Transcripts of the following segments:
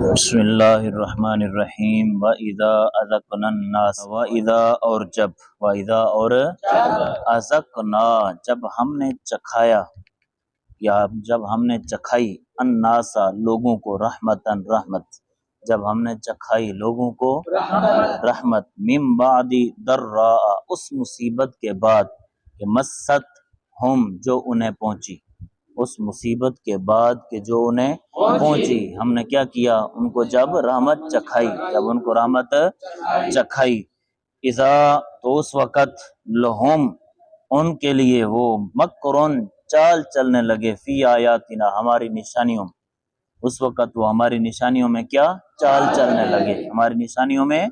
بسم اللہ الرحمن الرحیم وَإِذَا أَذَقْنَا النَّاسَ وَإِذَا اور جب وَإِذَا اور أَذَقْنَا جب ہم نے چکھایا یا جب ہم نے چکھائی الناس لوگوں کو رحمتاً رحمت جب ہم نے چکھائی لوگوں کو رحمت من بعد ضراء اس مصیبت کے بعد کہ مست ہم جو انہیں پہنچی اس مصیبت کے بعد کہ جو انہیں پہنچی ہم نے کیا کیا ان کو جب رحمت چکھائی جب ان کو رحمت چکھائی اذا تو اس وقت لہم ان کے لیے وہ مکرون چال چلنے لگے فی آیاتنا ہماری نشانیوں اس وقت وہ ہماری نشانیوں میں کیا چال چلنے لگے ہماری نشانیوں میں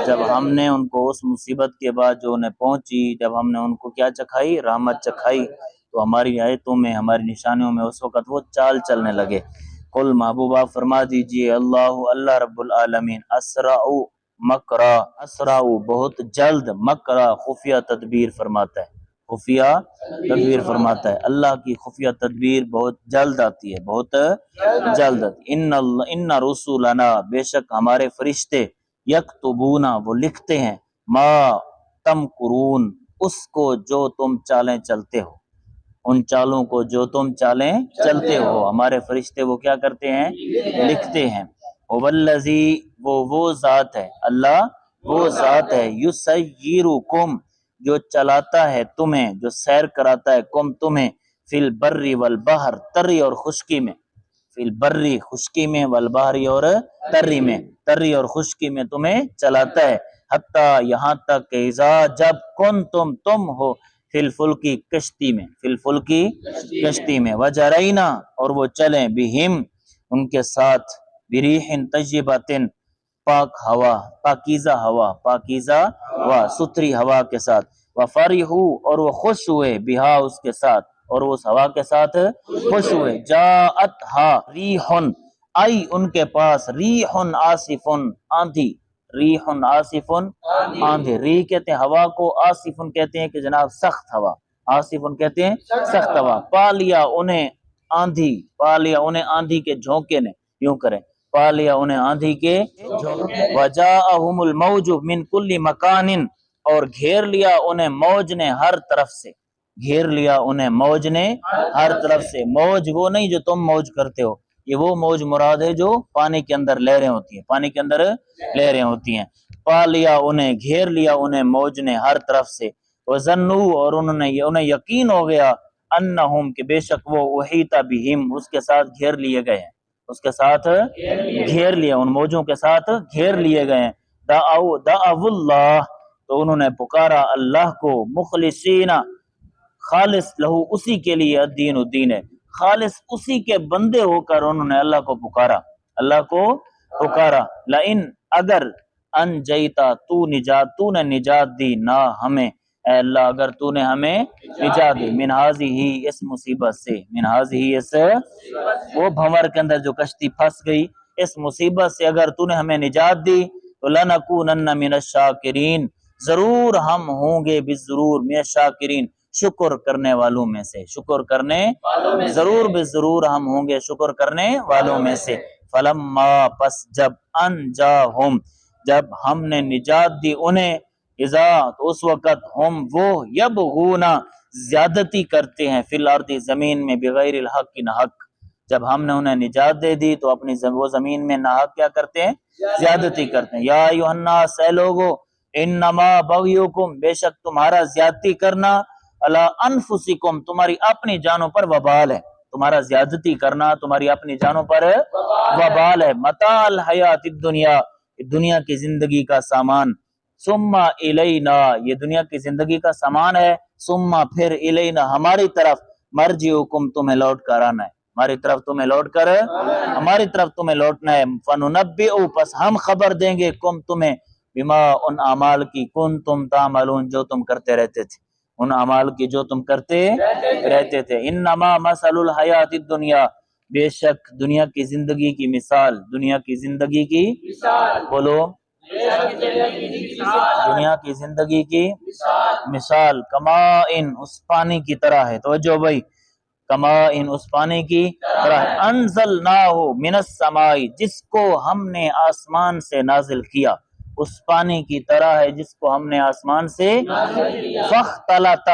جب ہم نے ان کو اس مصیبت کے بعد جو انہیں پہنچی جب ہم نے ان کو کیا چکھائی رحمت چکھائی تو ہماری آیتوں میں ہماری نشانیوں میں اس وقت وہ چال چلنے لگے قل محبوبہ فرما دیجئے اللہ رب العالمین اسرع مکرا اسرع بہت جلد مکرا خفیہ تدبیر فرماتا ہے خفیہ تدبیر فرماتا ہے اللہ کی خفیہ تدبیر بہت جلد آتی ہے بہت جلد ان رسولنا بے شک ہمارے فرشتے یکتبون وہ لکھتے ہیں ما تمکرون اس کو جو تم چالیں چلتے ہو ان چالوں کو جو تم چالیں چلتے ہو ہمارے فرشتے وہ کیا کرتے ہیں لکھتے ہیں والذی وہ ذات ہے اللہ وہ ذات ہے یسیرکم جو چلاتا ہے تمہیں جو سیر کراتا ہے تمہیں فی البر والبحر تری اور خشکی میں فی البری خشکی میں والبحری اور تری اور خشکی میں تمہیں چلاتا ہے حتی یہاں تک کہ اذا جب تم ہو فی الفلکی کشتی میں وجرینا اور وہ چلیں بہم ان کے ساتھ بریح طیبۃ پاک ہوا پاکیزہ ہوا ستھری ہوا کے ساتھ وفرحوا اور وہ خوش ہوئے بہا اس کے ساتھ اور اس ہوا کے ساتھ خوش ہوئے جاءتھا ریح آئی ان کے پاس ریح آصف آندھی ریح کہتے ہیں ہوا کو آصف کہتے ہیں کہ جناب سخت ہوا آصف کہتے ہیں سخت ہوا پا لیا انہیں آندھی کے جھونکے نے یوں کریں پا لیا انہیں آندھی کے وجاءہم الموج من کل مکان اور گھیر لیا انہیں موج نے ہر طرف سے موج وہ نہیں جو تم موج کرتے ہو یہ وہ موج مراد ہے جو پانی کے اندر لہریں ہوتی ہیں پا لیا انہیں گھیر لیا انہیں موج نے ہر طرف سے وظنوا اور انہیں یقین ہو گیا انہم کہ بے شک وہ احیط بہم اس کے ساتھ گھیر لیے گئے ہیں ان موجوں کے ساتھ گھیر لیے گئے ہیں دعوا اللہ تو انہوں نے پکارا اللہ کو مخلصین خالص لہو اسی کے لیے الدین ہے خالص اسی کے بندے ہو کر انہوں نے اللہ کو پکارا لئن اگر انجیتا تو نے نجات دی نہ ہمیں اے اللہ اگر تو نے ہمیں نجات دی من ہذہ اس مصیبت سے وہ بھنور کے اندر جو کشتی پھنس گئی اس مصیبت سے اگر تو نے ہمیں نجات دی تو لنکونن من الشاکرین ضرور ہم ہوں گے بالضرور من الشاکرین شکر کرنے والوں میں سے ضرور ہم ہوں گے شکر کرنے والوں میں سے فلما پس جب انجاہم جب ہم نے نجات دی انہیں اذا تو اس وقت ہم وہ یبغون زیادتی کرتے ہیں فی الارض زمین میں بغیر الحق کی نہ حق جب ہم نے انہیں نجات دے دی تو اپنی وہ زمین میں نہ حق کیا کرتے ہیں زیادتی کرتے ہیں یا ایھا الناس اے لوگو انما بغیکم بے شک تمہارا زیادتی کرنا علی انفسکم تمہاری اپنی جانوں پر وبال ہے تمہارا زیادتی کرنا تمہاری اپنی جانوں پر وبال ہے متاع الحیات الدنیا دنیا کی زندگی کا سامان ثم الینا یہ دنیا کی زندگی کا سامان ہے ثم پھر الینا ہماری طرف مرجعکم تمہیں لوٹ کر آنا ہے ہماری طرف تمہیں لوٹنا ہے فننبئ پس ہم خبر دیں گے تمہیں بما ان اعمال کی کنتم تعملون جو تم کرتے رہتے تھے ان اعمال کی جو تم کرتے رہتے تھے انما مثل الحیات الدنیا بے شک دنیا کی زندگی کی مثال بولو دنیا کی زندگی کی مثال کمائن اس پانی کی طرح ہے توجہ بھائی کما ان اس پانی کی طرح انزلناہ من السماء جس کو ہم نے آسمان سے نازل کیا، اس پانی کی طرح ہے جس کو ہم نے آسمان سے فاختلط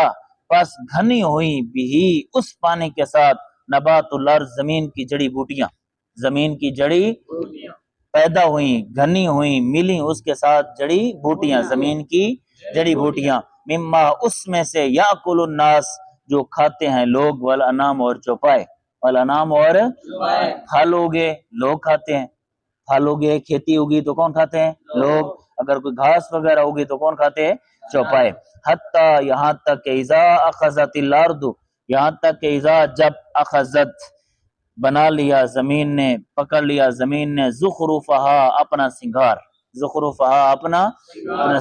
پس گھنی ہوئی بھی اس پانی کے ساتھ نبات الارض زمین کی جڑی بوٹیاں، زمین کی جڑی پیدا ہوئیں، گھنی ہوئیں، ملی اس کے ساتھ جڑی بوٹیاں، زمین کی جڑی بوٹیاں، مما اس میں سے یاکل الناس جو کھاتے ہیں لوگ، والانام اور چوپائے، والانام اور پھل ہوگے لوگ کھاتے ہیں، پھل ہوگے کھیتی ہوگی تو کون کھاتے ہیں لوگ، اگر کوئی گھاس وغیرہ ہوگی تو کون کھاتے ہیں چوپائے، حتی یہاں تک کہ اذا اخذت الارض یہاں تک کہ اذا جب اخذت بنا لیا زمین نے، پکڑ لیا زمین نے، زخرفہا اپنا سنگار، زخرفہا اپنا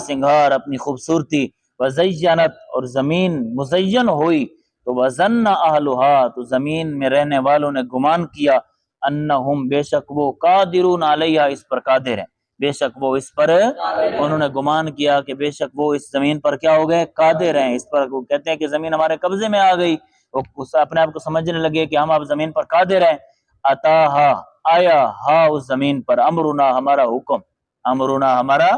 سنگار، اپنی خوبصورتی، وزینت اور زمین مزین ہوئی، تو وظن اہلہا تو زمین میں رہنے والوں نے گمان کیا، انہم بے شک وہ قادرون علیہا اس پر قادر ہیں، بے شک وہ اس پر انہوں نے گمان کیا کہ بے شک وہ اس زمین پر کیا ہو گئے قادر ہیں اس پر، وہ کہتے ہیں کہ زمین ہمارے قبضے میں آ گئی، وہ اپنے آپ کو سمجھنے لگے کہ ہم اب زمین پر قادر ہیں، اتاہا آیا ہا اس زمین پر امرنا ہمارا حکم، امرنا ہمارا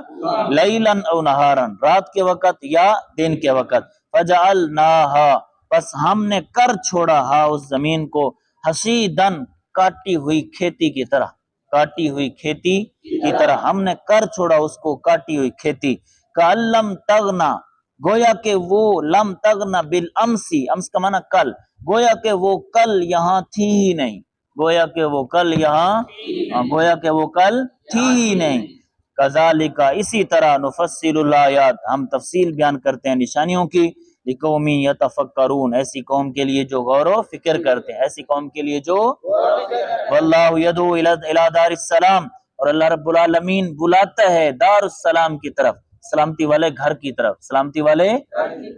لیلن او نہارن رات کے وقت یا دن کے وقت، فجعلناہا پس ہم نے کر چھوڑا ہا اس زمین کو حصیدن کاٹی ہوئی کھیتی کی طرح، کاٹی ہوئی کھیتی کی طرح ہم نے کر چھوڑا اس کو کاٹی ہوئی کھیتی، کَأَلَّمْ تَغْنَا گویا کہ وہ لم تغنا بالامسی، امس کا معنی کل، گویا کہ وہ کل یہاں تھی ہی نہیں، گویا کہ وہ کل یہاں گویا کہ وہ کل تھی ہی نہیں، کذالک اسی طرح نفصل الآیات ہم تفصیل بیان کرتے ہیں نشانیوں کی، لقوم یتفکرون ایسی قوم کے لیے جو غور و فکر کرتے ہیں، ایسی قوم کے لیے جو واللہ یدعو الی دار السلام اور اللہ رب العالمین بلاتا ہے دار السلام کی طرف، سلامتی والے گھر کی طرف، سلامتی والے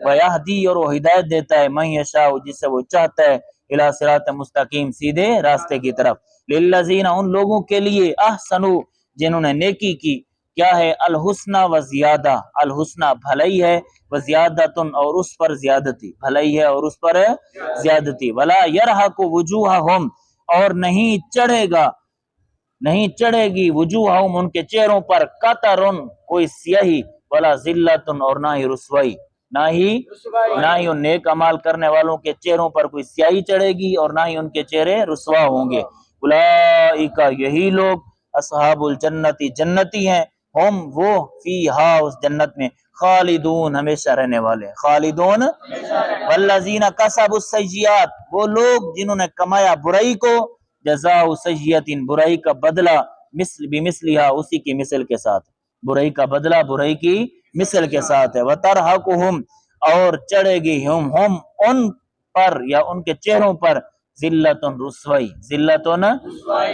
ویہدی اور وہ ہدایت دیتا ہے من یشاء جسے وہ چاہتا ہے الی صراط مستقیم سیدھے راستے کی طرف، للذین ان لوگوں کے لیے احسنوا جنہوں نے نیکی کی، کیا ہے الحسنى و زیادہ، الحسنى بھلائی ہے، و زیادتن اور اس پر زیادتی، بھلائی ہے اور اس پر زیادتی، ولا یرحق وجوہہم اور نہیں چڑھے گی وجوہہم ان کے چہروں پر قطرن کوئی سیاہی، ولا ذلتن اور نہ ہی رسوائی، نہ ہی ان نیک عمال کرنے والوں کے چہروں پر کوئی سیاہی چڑھے گی اور نہ ہی ان کے چہرے رسوا ہوں گے، اولئک یہی لوگ اصحاب الجنتی جنتی ہیں، ہم وہ فیہا اس جنت میں خالدون ہمیشہ رہنے والے، خالدون والذین کسبوا السیئات وہ لوگ جنہوں نے کمایا برائی کو، جزاء سیئۃ برائی کا بدلہ مثل بمثلھا اسی کی مثل کے ساتھ، برائی کا بدلہ برائی کی مثل کے ساتھ ہے، وترہقہم اور چڑھے گی ہم ان پر یا ان کے چہروں پر ذلت رسوائی، ذلت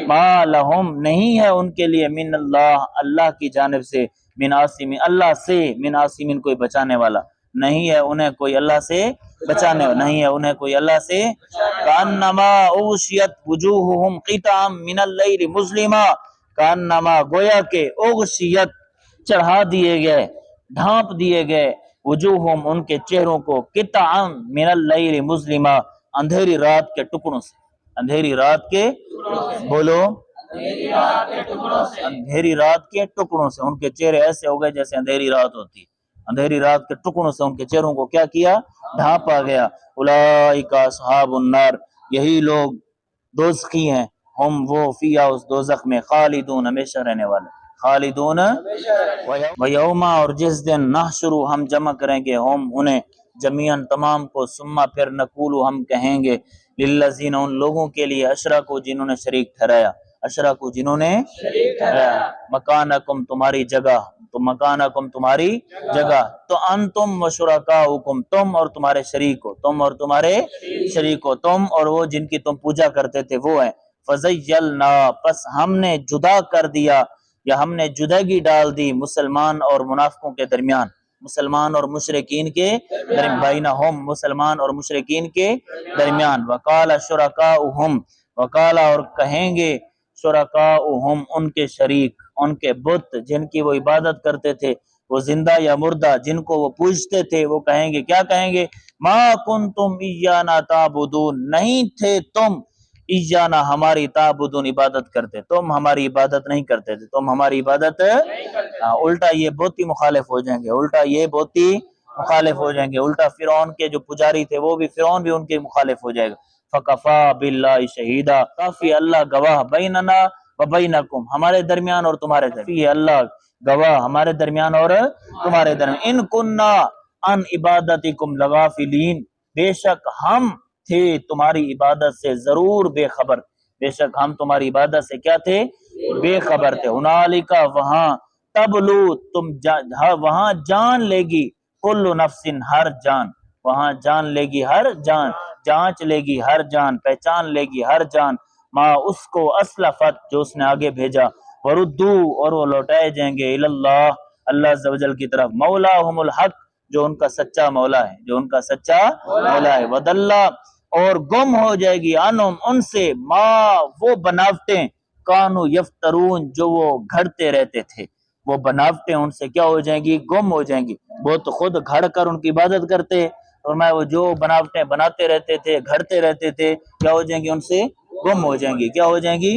ما لہم نہیں ہے ان کے لیے من اللہ کی جانب سے، من عاصم اللہ سے، من عاصم کوئی بچانے والا نہیں ہے انہیں کوئی اللہ سے بچانے نہیں ہے انہیں کوئی اللہ سے، کانما اغشیت وجوہہم قطعا من اللیل مظلما کانما گویا کہ اغشیت چڑھا دیے گئے ڈھانپ دیے گئے وجوہہم ان کے چہروں کو قطعا من اللیل مظلما اندھیری رات کے ٹکڑوں سے، اندھیری رات کے بولو اندھیری رات کے ٹکڑوں سے ان کے چہرے ایسے ہو گئے جیسے اندھیری رات ہوتی، اندھیری رات کے ٹکڑوں سے ان کے چہروں کو کیا کیا ڈھانپا گیا، اولئک اصحاب النار یہی لوگ دوزخی ہیں، ہم وہ فیہا اس دوزخ میں خالدون ہمیشہ رہنے والے، خالدون ویوم اور جس دن نحشر ہم جمع کریں گے ہم انہیں جمیعاً تمام کو، ثم پھر نقول ہم کہیں گے للذین ان لوگوں کے لیے اشرکوا جنہوں نے شریک ٹھہرایا، اشرکوا جنہوں نے ٹھہرایا، مکانکم تمہاری جگہ، تو مکانکم تمہاری جگہ، تو انتم و شرکاؤکم تم اور تمہارے شریک ہو، تم اور تمہارے شریک ہو، تم اور وہ جن کی تم پوجا کرتے تھے وہ ہیں، فزیلنا پس ہم نے جدا کر دیا یا ہم نے جدگی ڈال دی مسلمان اور منافقوں کے درمیان، مسلمان اور مشرکین کے درمیان، بینہم مسلمان اور مشرکین کے درمیان، وقال شرکاؤہم وقال اور کہیں گے شرکاؤہم ان کے شریک، ان کے بت جن کی وہ عبادت کرتے تھے، وہ زندہ یا مردہ جن کو وہ پوجتے تھے وہ کہیں گے، کیا کہیں گے؟ ما کنتم ایانا تعبدون، نہیں تھے تم ایانا ہماری تعبدون عبادت کرتے، تم ہماری عبادت نہیں کرتے تھے، تم ہماری عبادت الٹا یہ بہت ہی مخالف ہو جائیں گے، الٹا یہ بہت ہی مخالف ہو جائیں گے، الٹا فرعون کے جو پجاری تھے وہ بھی، فرعون بھی ان کے مخالف ہو جائے گا۔ فکفا باللہ شہیدا، کافی اللہ گواہ، بیننا و بینکم، ہمارے درمیان اور تمہارے درمیان، اللہ گواہ ہمارے درمیان اور تمہارے درمیان، ان کننا ان عبادتکم لغافلین، بے شک ہم تھے تمہاری عبادت سے ضرور بے خبر، بے شک ہم تمہاری عبادت سے کیا تھے؟ بے خبر تھے۔ ہنالکا، وہاں، تبلو تم وہاں جان لے گی، کل نفس ہر جان، وہاں جان لے گی ہر جان، جانچ لے گی ہر جان، پہچان لے گی ہر جان، ما اس کو اسلفت جو اس نے آگے بھیجا، وردو اور وہ لوٹائے جائیں گے، اللہ اللہ عز و جل کی طرف، مولاہم الحق جو ان کا سچا مولا ہے، جو ان کا سچا مولا ہے، ودلہ اور گم ہو جائے گی، عنہم ان سے، ما وہ بناوٹیں، کانو یفترون جو وہ گھڑتے رہتے تھے، وہ بناوٹیں ان سے کیا ہو جائیں گی؟ گم ہو جائیں گی۔ وہ تو خود گھڑ کر ان کی عبادت کرتے، اور میں وہ جو بناوٹیں بناتے رہتے تھے، گھڑتے رہتے تھے، کیا ہو جائیں گی؟ ان سے گم ہو جائیں گی، کیا ہو جائیں گی؟